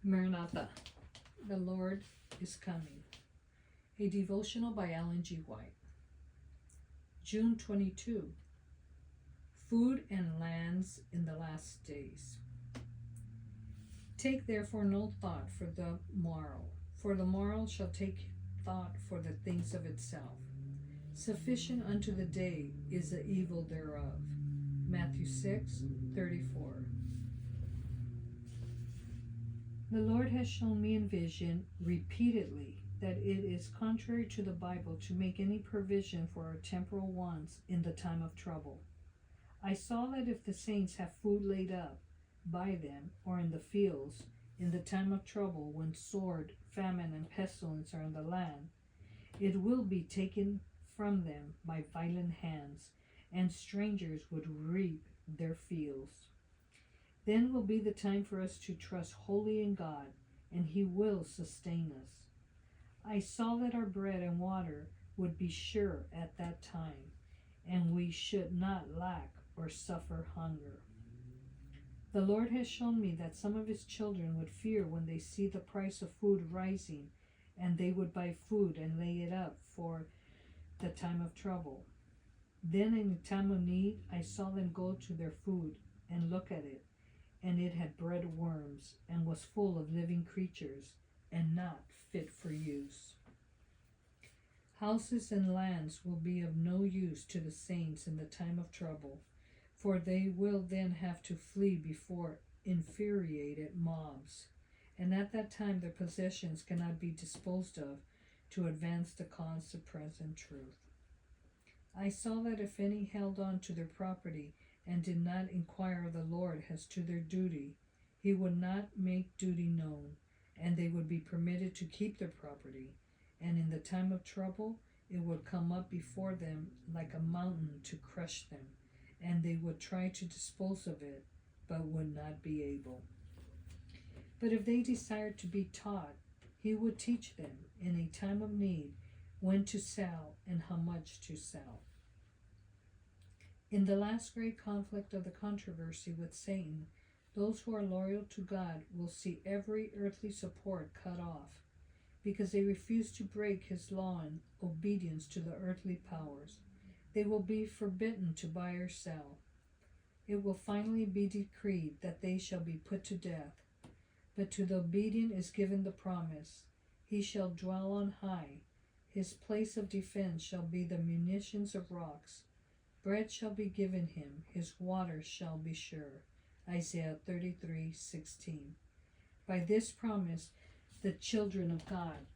Maranatha, the Lord is coming. A devotional by Ellen G. White. June 22. Food and lands in the last days. Take therefore no thought for the morrow shall take thought for the things of itself. Sufficient unto the day is the evil thereof. Matthew 6:34. The Lord has shown me in vision repeatedly that it is contrary to the Bible to make any provision for our temporal wants in the time of trouble. I saw that if the saints have food laid up by them or in the fields in the time of trouble, when sword, famine, and pestilence are in the land, it will be taken from them by violent hands, and strangers would reap their fields. Then will be the time for us to trust wholly in God, and He will sustain us. I saw that our bread and water would be sure at that time, and we should not lack or suffer hunger. The Lord has shown me that some of His children would fear when they see the price of food rising, and they would buy food and lay it up for the time of trouble. Then in the time of need, I saw them go to their food and look at it, and it had bred worms and was full of living creatures and not fit for use. Houses and lands will be of no use to the saints in the time of trouble, for they will then have to flee before infuriated mobs, and at that time their possessions cannot be disposed of to advance the cause of present truth. I saw that if any held on to their property and did not inquire of the Lord as to their duty, He would not make duty known, and they would be permitted to keep their property, and in the time of trouble it would come up before them like a mountain to crush them, and they would try to dispose of it, but would not be able. But if they desired to be taught, He would teach them in a time of need when to sell and how much to sell. In the last great conflict of the controversy with Satan, those who are loyal to God will see every earthly support cut off, because they refuse to break His law in obedience to the earthly powers. They will be forbidden to buy or sell. It will finally be decreed that they shall be put to death. But to the obedient is given the promise, He shall dwell on high. His place of defense shall be the munitions of rocks. Bread shall be given him, his water shall be sure. Isaiah 33:16. By this promise, the children of God